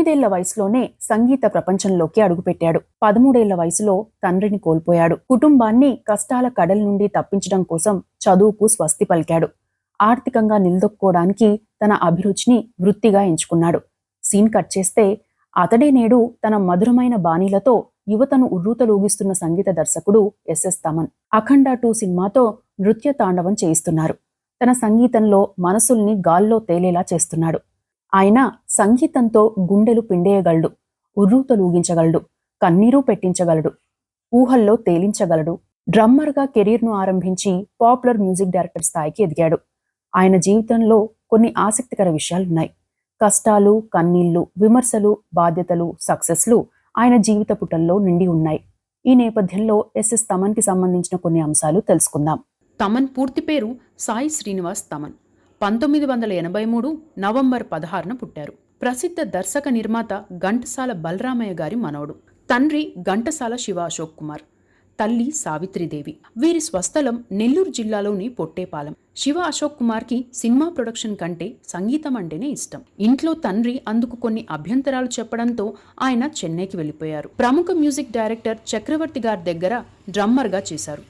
9 వయసులోనే సంగీత ప్రపంచంలోకి అడుగుపెట్టాడు. 13 వయసులో తండ్రిని కోల్పోయాడు. కుటుంబాన్ని కష్టాల కడల నుండి తప్పించడం కోసం చదువుకు స్వస్తి పలికాడు. ఆర్థికంగా నిలదొక్కుకోవడానికి తన అభిరుచిని వృత్తిగా ఎంచుకున్నాడు. సీన్ కట్ చేస్తే అతడే నేడు తన మధురమైన బాణీలతో యువతను ఉర్రూతలూగిస్తున్న సంగీత దర్శకుడు ఎస్ఎస్ తమన్. అఖండ 2 సినిమాతో నృత్య తాండవం చేయిస్తున్నారు. తన సంగీతంలో మనసుల్ని గాల్లో తేలేలా చేస్తున్నాడు. ఆయన సంగీతంతో గుండెలు పిండేయగలడు, ఉర్రూతలూగించగలడు, కన్నీరు పెట్టించగలడు, ఊహల్లో తేలించగలడు. డ్రమ్మర్గా కెరీర్ను ఆరంభించి పాపులర్ మ్యూజిక్ డైరెక్టర్ స్థాయికి ఎదిగాడు. ఆయన జీవితంలో కొన్ని ఆసక్తికర విషయాలున్నాయి. కష్టాలు, కన్నీళ్లు, విమర్శలు, బాధ్యతలు, సక్సెస్లు ఆయన జీవిత పుటల్లో నిండి ఉన్నాయి. ఈ నేపథ్యంలో ఎస్ఎస్ తమన్కి సంబంధించిన కొన్ని అంశాలు తెలుసుకుందాం. తమన్ పూర్తి పేరు సాయి శ్రీనివాస్ తమన్. 1983 నవంబర్ 16న పుట్టారు. ప్రసిద్ధ దర్శక నిర్మాత ఘంటసాల బలరామయ్య గారి మనవడు. తండ్రి ఘంటసాల శివ అశోక్ కుమార్, తల్లి సావిత్రిదేవి. వీరి స్వస్థలం నెల్లూరు జిల్లాలోని పొట్టేపాలెం. శివ అశోక్ కుమార్కి సినిమా ప్రొడక్షన్ కంటే సంగీతం అంటేనే ఇష్టం. ఇంట్లో తండ్రి అందుకు కొన్ని అభ్యంతరాలు చెప్పడంతో ఆయన చెన్నైకి వెళ్ళిపోయారు. ప్రముఖ మ్యూజిక్ డైరెక్టర్ చక్రవర్తి గారి దగ్గర డ్రమ్మర్గా చేశారు.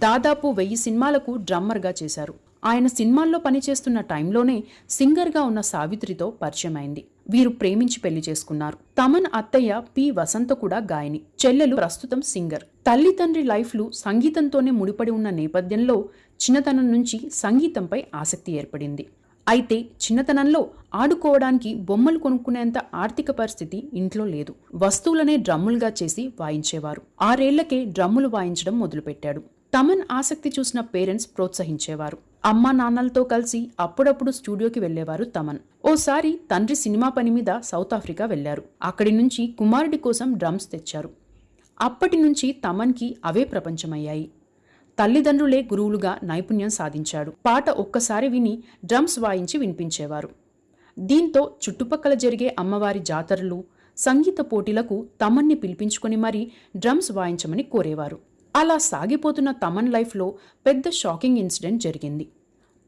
దాదాపు 1000 సినిమాలకు డ్రమ్మర్గా చేశారు. ఆయన సినిమాల్లో పనిచేస్తున్న టైంలోనే సింగర్గా ఉన్న సావిత్రితో పరిచయం అయింది. వీరు ప్రేమించి పెళ్లి చేసుకున్నారు. తమన్ అత్తయ్య పి వసంత కూడా గాయని, చెల్లెలు ప్రస్తుతం సింగర్. తల్లి తండ్రి లైఫ్లు సంగీతంతోనే ముడిపడి ఉన్న నేపథ్యంలో చిన్నతనం నుంచి సంగీతంపై ఆసక్తి ఏర్పడింది. అయితే చిన్నతనంలో ఆడుకోవడానికి బొమ్మలు కొనుక్కునేంత ఆర్థిక పరిస్థితి ఇంట్లో లేదు. వస్తువులనే డ్రమ్ములుగా చేసి వాయించేవారు. 6 ఏళ్లకే డ్రమ్ములు వాయించడం మొదలుపెట్టాడు. తమన్ ఆసక్తి చూసిన పేరెంట్స్ ప్రోత్సహించేవారు. అమ్మా నాన్నలతో కలిసి అప్పుడప్పుడు స్టూడియోకి వెళ్లేవారు తమన్. ఓసారి తండ్రి సినిమా పని మీద సౌత్ ఆఫ్రికా వెళ్లారు. అక్కడి నుంచి కుమారుడి కోసం డ్రమ్స్ తెచ్చారు. అప్పటి నుంచి తమన్కి అవే ప్రపంచమయ్యాయి. తల్లిదండ్రులే గురువులుగా నైపుణ్యం సాధించాడు. పాట ఒక్కసారి విని డ్రమ్స్ వాయించి వినిపించేవారు. దీంతో చుట్టుపక్కల జరిగే అమ్మవారి జాతరలు, సంగీత పోటీలకు తమన్ని పిలిపించుకొని మరీ డ్రమ్స్ వాయించమని కోరేవారు. అలా సాగిపోతున్న తమన్ లైఫ్లో పెద్ద షాకింగ్ ఇన్సిడెంట్ జరిగింది.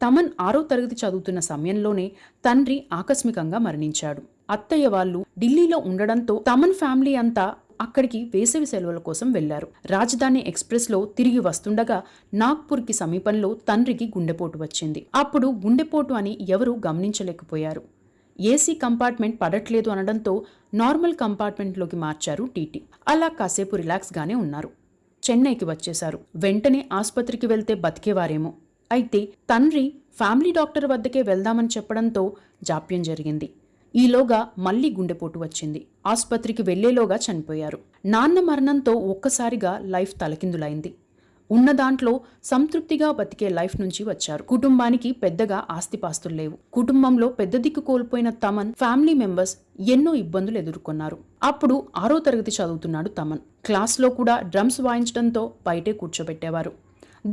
తమన్ 6వ తరగతి చదువుతున్న సమయంలోనే తండ్రి ఆకస్మికంగా మరణించాడు. అత్తయ్య వాళ్ళు ఢిల్లీలో ఉండడంతో తమన్ ఫ్యామిలీ అంతా అక్కడికి వేసవి సెలవుల కోసం వెళ్లారు. రాజధాని ఎక్స్ప్రెస్లో తిరిగి వస్తుండగా నాగ్పూర్కి సమీపంలో తండ్రికి గుండెపోటు వచ్చింది. అప్పుడు గుండెపోటు అని ఎవరూ గమనించలేకపోయారు. ఏసీ కంపార్ట్మెంట్ పడట్లేదు అనడంతో నార్మల్ కంపార్ట్మెంట్లోకి మార్చారు టీటీ. అలా కాసేపు రిలాక్స్గానే ఉన్నారు. చెన్నైకి వచ్చేశారు. వెంటనే ఆసుపత్రికి వెళ్తే బతికేవారేమో. అయితే తండ్రి ఫ్యామిలీ డాక్టర్ వద్దకే వెళ్దామని చెప్పడంతో జాప్యం జరిగింది. ఈలోగా మళ్లీ గుండెపోటు వచ్చింది. ఆసుపత్రికి వెళ్లేలోగా చనిపోయారు. నాన్న మరణంతో ఒక్కసారిగా లైఫ్ తలకిందులైంది. ఉన్న దాంట్లో సంతృప్తిగా బతికే లైఫ్ నుంచి వచ్చారు. కుటుంబానికి పెద్దగా ఆస్తిపాస్తులు లేవు. కుటుంబంలో పెద్ద దిక్కు కోల్పోయిన తమన్ ఫ్యామిలీ మెంబర్స్ ఎన్నో ఇబ్బందులు ఎదుర్కొన్నారు. అప్పుడు 6వ తరగతి చదువుతున్నాడు తమన్. క్లాస్లో కూడా డ్రమ్స్ వాయించడంతో బయటే కూర్చోబెట్టేవారు.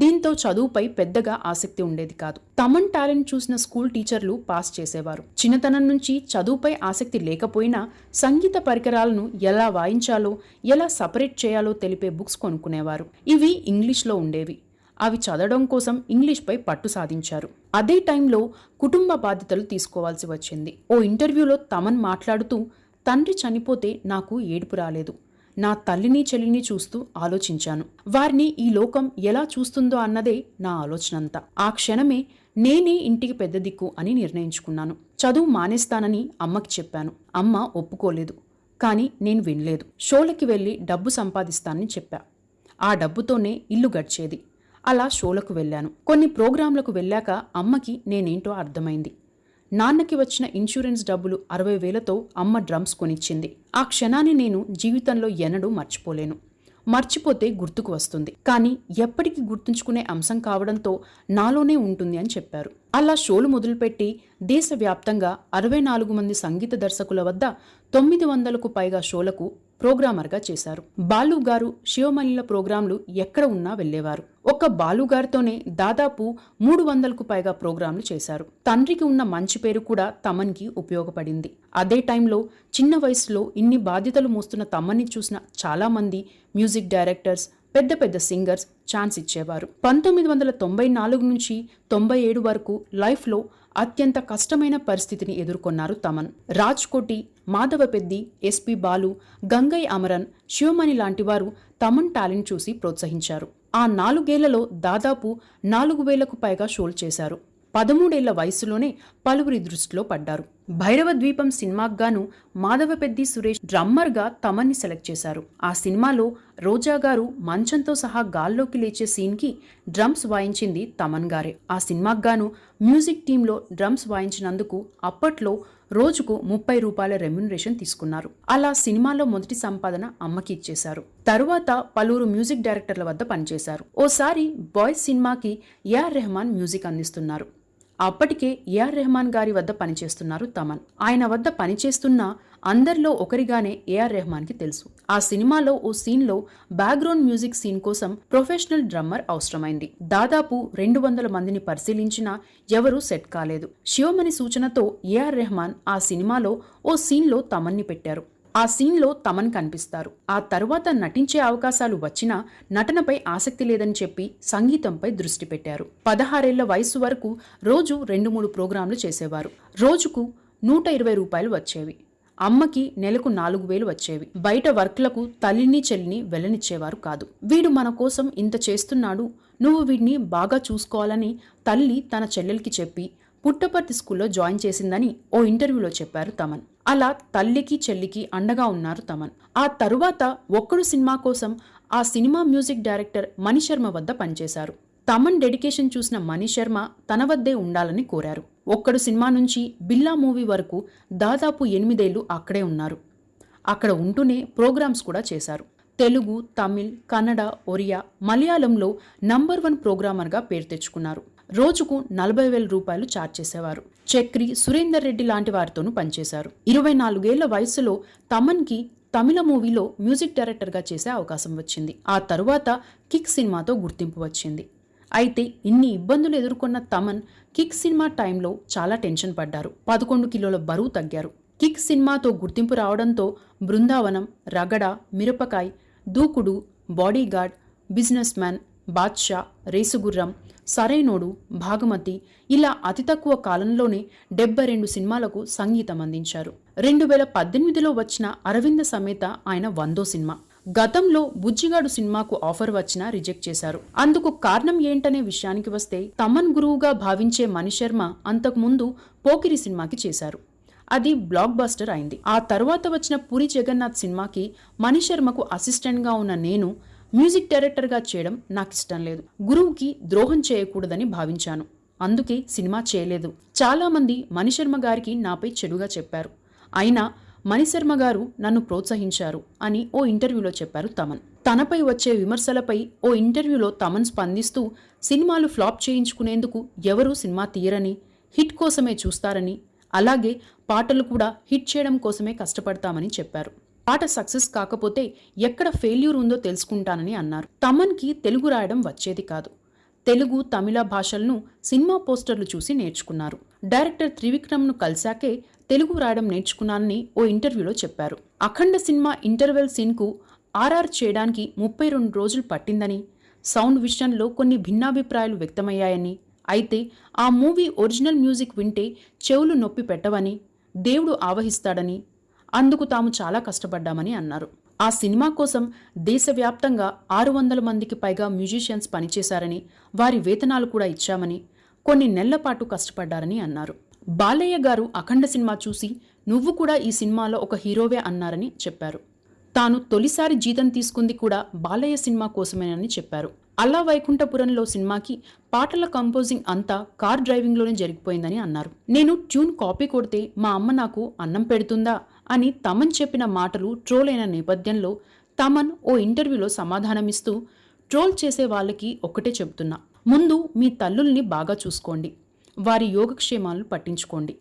దీంతో చదువుపై పెద్దగా ఆసక్తి ఉండేది కాదు. తమన్ టాలెంట్ చూసిన స్కూల్ టీచర్లు పాస్ చేసేవారు. చిన్నతనం నుంచి చదువుపై ఆసక్తి లేకపోయినా సంగీత పరికరాలను ఎలా వాయించాలో, ఎలా సపరేట్ చేయాలో తెలిపే బుక్స్ కొనుక్కునేవారు. ఇవి ఇంగ్లీష్లో ఉండేవి. అవి చదవడం కోసం ఇంగ్లీష్పై పట్టు సాధించారు. అదే టైంలో కుటుంబ బాధ్యతలు తీసుకోవాల్సి వచ్చింది. ఓ ఇంటర్వ్యూలో తమన్ మాట్లాడుతూ, తండ్రి చనిపోతే నాకు ఏడుపు రాలేదు. నా తల్లిని చెల్లిని చూస్తూ ఆలోచించాను. వారిని ఈ లోకం ఎలా చూస్తుందో అన్నదే నా ఆలోచనంతా. ఆ క్షణమే నేనే ఇంటికి పెద్ద దిక్కు అని నిర్ణయించుకున్నాను. చదువు మానేస్తానని అమ్మకి చెప్పాను. అమ్మ ఒప్పుకోలేదు. కానీ నేను వినలేదు. షోలకి వెళ్ళి డబ్బు సంపాదిస్తానని చెప్పా. ఆ డబ్బుతోనే ఇల్లు గడిచేది. అలా షోలకు వెళ్ళాను. కొన్ని ప్రోగ్రాంలకు వెళ్ళాక అమ్మకి నేనేంటో అర్థమైంది. నాన్నకి వచ్చిన ఇన్సూరెన్స్ డబ్బులు 60,000తో అమ్మ డ్రమ్స్ కొనిచ్చింది. ఆ క్షణాన్ని నేను జీవితంలో ఎన్నడూ మర్చిపోలేను. మర్చిపోతే గుర్తుకు వస్తుంది, కానీ ఎప్పటికీ గుర్తుంచుకునే అంశం కావడంతో నాలోనే ఉంటుంది అని చెప్పారు. అలా షోలు మొదలుపెట్టి దేశవ్యాప్తంగా 64 మంది సంగీత దర్శకుల వద్ద 900కు పైగా షోలకు ప్రోగ్రామర్గా చేశారు. బాలుగారు శివమణిల ప్రోగ్రాంలు ఎక్కడ ఉన్నా వెళ్లేవారు. ఒక్క బాలుగారితోనే దాదాపు 300కు పైగా ప్రోగ్రాంలు చేశారు. తండ్రికి ఉన్న మంచి పేరు కూడా తమన్కి ఉపయోగపడింది. అదే టైంలో చిన్న వయసులో ఇన్ని బాధ్యతలు మోస్తున్న తమన్ని చూసిన చాలా మంది మ్యూజిక్ డైరెక్టర్స్, పెద్ద పెద్ద సింగర్స్ ఛాన్స్ ఇచ్చేవారు. 1994 నుంచి 97 వరకు లైఫ్లో అత్యంత కష్టమైన పరిస్థితిని ఎదుర్కొన్నారు తమన్. రాజ్ కోటి, మాధవ పెద్ది, ఎస్పి బాలు, గంగై అమరన్, శివమణి లాంటివారు తమన్ టాలెంట్ చూసి ప్రోత్సహించారు. ఆ 4 ఏళ్లలో దాదాపు 4,000కు పైగా షోలు చేశారు. 13 ఏళ్ల వయసులోనే పలువురి దృష్టిలో పడ్డారు. భైరవ ద్వీపం సినిమాకు గాను మాధవ పెద్ది సురేష్ డ్రమ్మర్గా తమన్ని సెలెక్ట్ చేశారు. ఆ సినిమాలో రోజా గారు మంచంతో సహా గాల్లోకి లేచే సీన్కి డ్రమ్స్ వాయించింది తమన్ గారే. ఆ సినిమాకు గాను మ్యూజిక్ టీంలో డ్రమ్స్ వాయించినందుకు అప్పట్లో రోజుకు 30 రూపాయల రెమ్యునరేషన్ తీసుకున్నారు. అలా సినిమాలో మొదటి సంపాదన అమ్మకి ఇచ్చేశారు. తరువాత పలువురు మ్యూజిక్ డైరెక్టర్ల వద్ద పనిచేశారు. ఓసారి బాయ్స్ సినిమాకి ఏఆర్ రెహమాన్ మ్యూజిక్ అందిస్తున్నారు. అప్పటికే ఏఆర్ రెహమాన్ గారి వద్ద పనిచేస్తున్నారు తమన్. ఆయన వద్ద పనిచేస్తున్న అందరిలో ఒకరిగానే ఏఆర్ రెహమాన్కి తెలుసు. ఆ సినిమాలో ఓ సీన్లో బ్యాక్గ్రౌండ్ మ్యూజిక్ సీన్ కోసం ప్రొఫెషనల్ డ్రమ్మర్ అవసరమైంది. దాదాపు 200 మందిని పరిశీలించినా ఎవరూ సెట్ కాలేదు. శివమణి సూచనతో ఏఆర్ రెహమాన్ ఆ సినిమాలో ఓ సీన్లో తమన్ని పెట్టారు. ఆ సీన్లో తమన్ కనిపిస్తారు. ఆ తరువాత నటించే అవకాశాలు వచ్చినా నటనపై ఆసక్తి లేదని చెప్పి సంగీతంపై దృష్టి పెట్టారు. 16 ఏళ్ల వయసు వరకు రోజు 2-3 ప్రోగ్రాంలు చేసేవారు. రోజుకు 120 రూపాయలు వచ్చేవి. అమ్మకి నెలకు 4,000 వచ్చేవి. బయట వర్క్లకు తల్లిని చెల్లిని వెళ్ళనిచ్చేవారు కాదు. వీడు మన కోసం ఇంత చేస్తున్నాడు, నువ్వు వీడిని బాగా చూసుకోవాలని తల్లి తన చెల్లెలికి చెప్పి పుట్టపర్తి స్కూల్లో జాయిన్ చేసిందని ఓ ఇంటర్వ్యూలో చెప్పారు తమన్. అలా తల్లికి చెల్లికి అండగా ఉన్నారు తమన్. ఆ తరువాత ఒక్కడు సినిమా కోసం ఆ సినిమా మ్యూజిక్ డైరెక్టర్ మణిశర్మ వద్ద పనిచేశారు. తమన్ డెడికేషన్ చూసిన మణిశర్మ తన వద్దే ఉండాలని కోరారు. ఒక్కడు సినిమా నుంచి బిల్లా మూవీ వరకు దాదాపు 8 ఏళ్లు అక్కడే ఉన్నారు. అక్కడ ఉంటూనే ప్రోగ్రామ్స్ కూడా చేశారు. తెలుగు, తమిళ్, కన్నడ, ఒరియా, మలయాళంలో నంబర్ 1 ప్రోగ్రామర్గా పేరు తెచ్చుకున్నారు. రోజుకు 40,000 రూపాయలు ఛార్జ్ చేసేవారు. చక్రి, సురేందర్ రెడ్డి లాంటి వారితోనూ పనిచేశారు. 24 ఏళ్ల వయసులో తమన్కి తమిళ మూవీలో మ్యూజిక్ డైరెక్టర్గా చేసే అవకాశం వచ్చింది. ఆ తరువాత కిక్ సినిమాతో గుర్తింపు వచ్చింది. అయితే ఇన్ని ఇబ్బందులు ఎదుర్కొన్న తమన్ కిక్ సినిమా టైంలో చాలా టెన్షన్ పడ్డారు. 11 కిలోల బరువు తగ్గారు. కిక్ సినిమాతో గుర్తింపు రావడంతో బృందావనం, రగడ, మిరపకాయ్, దూకుడు, బాడీగార్డ్, బిజినెస్ మ్యాన్, బాద్షా, రేసుగుర్రం, సరైనోడు, భాగమతి ఇలా అతి తక్కువ కాలంలోనే 72 సినిమాలకు సంగీతం అందించారు. 2018లో వచ్చిన అరవింద సమేత ఆయన 100వ సినిమా. గతంలో బుజ్జిగాడు సినిమాకు ఆఫర్ వచ్చినా రిజెక్ట్ చేశారు. అందుకు కారణం ఏంటనే విషయానికి వస్తే తమన్ గురువుగా భావించే మణిశర్మ అంతకుముందు పోకిరి సినిమాకి చేశారు. అది బ్లాక్ బస్టర్ అయింది. ఆ తరువాత వచ్చిన పూరి జగన్నాథ్ సినిమాకి మణిశర్మకు అసిస్టెంట్గా ఉన్న నేను మ్యూజిక్ డైరెక్టర్గా చేయడం నాకు ఇష్టం లేదు. గురువుకి ద్రోహం చేయకూడదని భావించాను. అందుకే సినిమా చేయలేదు. చాలామంది మణిశర్మ గారికి నాపై చెడుగా చెప్పారు. అయినా మణిశర్మ గారు నన్ను ప్రోత్సహించారు అని ఓ ఇంటర్వ్యూలో చెప్పారు తమన్. తనపై వచ్చే విమర్శలపై ఓ ఇంటర్వ్యూలో తమన్ స్పందిస్తూ సినిమాలు ఫ్లాప్ చేయించుకునేందుకు ఎవరూ సినిమా తీయరని, హిట్ కోసమే చూస్తారని, అలాగే పాటలు కూడా హిట్ చేయడం కోసమే కష్టపడతామని చెప్పారు. పాట సక్సెస్ కాకపోతే ఎక్కడ ఫెయిల్యూర్ ఉందో తెలుసుకుంటానని అన్నారు. తమన్కి తెలుగు రాయడం వచ్చేది కాదు. తెలుగు, తమిళ భాషలను సినిమా పోస్టర్లు చూసి నేర్చుకున్నారు. డైరెక్టర్ త్రివిక్రమ్ను కలిశాకే తెలుగు రాయడం నేర్చుకున్నానని ఓ ఇంటర్వ్యూలో చెప్పారు. అఖండ సినిమా ఇంటర్వెల్ సీన్కు ఆర్ఆర్ చేయడానికి 32 రోజులు పట్టిందని, సౌండ్ విషయంలో కొన్ని భిన్నాభిప్రాయాలు వ్యక్తమయ్యాయని, అయితే ఆ మూవీ ఒరిజినల్ మ్యూజిక్ వింటే చెవులు నొప్పి పెట్టవని, దేవుడు ఆవహిస్తాడని, అందుకు తాము చాలా కష్టపడ్డామని అన్నారు. ఆ సినిమా కోసం దేశవ్యాప్తంగా 600 మందికి పైగా మ్యూజిషియన్స్ పనిచేశారని, వారి వేతనాలు కూడా ఇచ్చామని, కొన్ని నెలల పాటు కష్టపడ్డారని అన్నారు. బాలయ్య గారు అఖండ సినిమా చూసి నువ్వు కూడా ఈ సినిమాలో ఒక హీరోవే అన్నారని చెప్పారు. తాను తొలిసారి జీతం తీసుకుంది కూడా బాలయ్య సినిమా కోసమేనని చెప్పారు. అల్లా వైకుంఠపురంలో సినిమాకి పాటల కంపోజింగ్ అంతా కార్ డ్రైవింగ్లోనే జరిగిపోయిందని అన్నారు. నేను ట్యూన్ కాపీ కొడితే మా అమ్మ నాకు అన్నం పెడుతుందా అని తమన్ చెప్పిన మాటలు ట్రోల్ అయిన నేపథ్యంలో తమన్ ఓ ఇంటర్వ్యూలో సమాధానమిస్తూ, ట్రోల్ చేసే వాళ్ళకి ఒక్కటే చెబుతున్నా, ముందు మీ తల్లుల్ని బాగా చూసుకోండి, వారి యోగక్షేమాలను పట్టించుకోండి.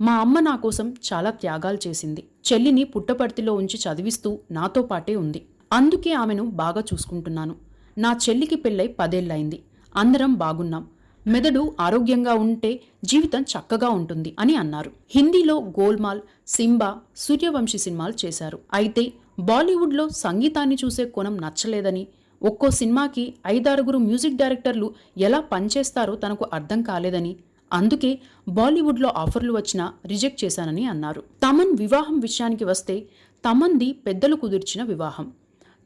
మా అమ్మ నా కోసం చాలా త్యాగాలు చేసింది. చెల్లిని పుట్టపర్తిలో ఉంచి చదివిస్తూ నాతో పాటే ఉంది. అందుకే ఆమెను బాగా చూసుకుంటున్నాను. నా చెల్లికి పెళ్ళై 10 ఏళ్లయింది. అందరం బాగున్నాం. మెదడు ఆరోగ్యంగా ఉంటే జీవితం చక్కగా ఉంటుంది అని అన్నారు. హిందీలో గోల్మాల్, సింబా, సూర్యవంశీ సినిమాలు చేశారు. అయితే బాలీవుడ్లో సంగీతాన్ని చూసే కోణం నచ్చలేదని, ఒక్కో సినిమాకి 5-6 మ్యూజిక్ డైరెక్టర్లు ఎలా పనిచేస్తారో తనకు అర్థం కాలేదని, అందుకే బాలీవుడ్లో ఆఫర్లు వచ్చినా రిజెక్ట్ చేశానని అన్నారు. తమన్ వివాహం విషయానికి వస్తే తమన్ది పెద్దలు కుదిర్చిన వివాహం.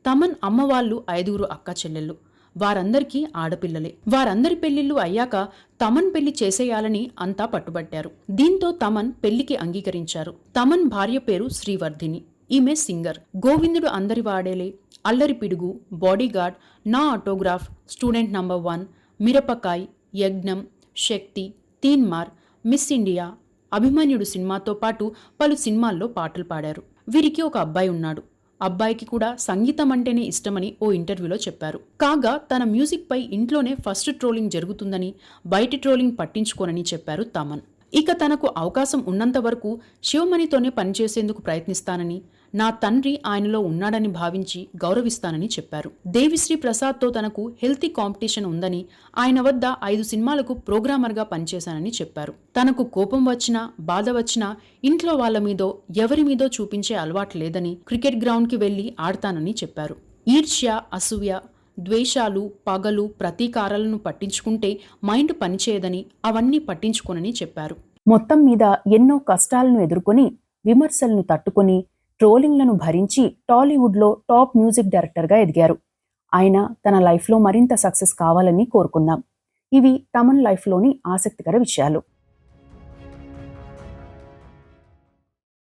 తమన్ అమ్మవాళ్ళు 5 అక్క చెల్లెళ్ళు. వారందరికీ ఆడపిల్లలే. వారందరి పెళ్లిళ్ళు అయ్యాక తమన్ పెళ్లి చేసేయాలని అంతా పట్టుబట్టారు. దీంతో తమన్ పెళ్లికి అంగీకరించారు. తమన్ భార్య పేరు శ్రీవర్ధిని. ఈమె సింగర్. గోవిందుడు అందరి వాడేలే, అల్లరి పిడుగు, బాడీగార్డ్, నా ఆటోగ్రాఫ్, స్టూడెంట్ నంబర్ 1, మిరపకాయ్, యజ్ఞం, శక్తి, తీన్మార్, మిస్ ఇండియా, అభిమన్యుడు సినిమాతో పాటు పలు సినిమాల్లో పాటలు పాడారు. వీరికి ఒక అబ్బాయి ఉన్నాడు. అబ్బాయికి కూడా సంగీతం అంటేనే ఇష్టమని ఓ ఇంటర్వ్యూలో చెప్పారు. కాగా తన మ్యూజిక్ పై ఇంట్లోనే ఫస్ట్ ట్రోలింగ్ జరుగుతుందని, బయటి ట్రోలింగ్ పట్టించుకోనని చెప్పారు తమన్. ఇక తనకు అవకాశం ఉన్నంత వరకు శివమణితోనే పనిచేసేందుకు ప్రయత్నిస్తానని, నా తండ్రి ఆయనలో ఉన్నాడని భావించి గౌరవిస్తానని చెప్పారు. దేవిశ్రీ ప్రసాద్తో తనకు హెల్తీ కాంపిటీషన్ ఉందని, ఆయన వద్ద 5 సినిమాలకు ప్రోగ్రామర్గా పనిచేశానని చెప్పారు. తనకు కోపం వచ్చినా, బాధ వచ్చినా ఇంట్లో వాళ్ల మీదో ఎవరి మీదో చూపించే అలవాటు లేదని, క్రికెట్ గ్రౌండ్కి వెళ్లి ఆడతానని చెప్పారు. ఈర్ష్య, అసూయ, ద్వేషాలు, పగలు, ప్రతీకారాలను పట్టించుకుంటే మైండ్ పనిచేయదని, అవన్నీ పట్టించుకోనని చెప్పారు. మొత్తం మీద ఎన్నో కష్టాలను ఎదుర్కొని, విమర్శలను తట్టుకొని, ట్రోలింగ్లను భరించి టాలీవుడ్లో టాప్ మ్యూజిక్ డైరెక్టర్గా ఎదిగారు. ఆయన తన లైఫ్లో మరింత సక్సెస్ కావాలని కోరుకుందాం. ఇవి తమన్ లైఫ్లోని ఆసక్తికర విషయాలు.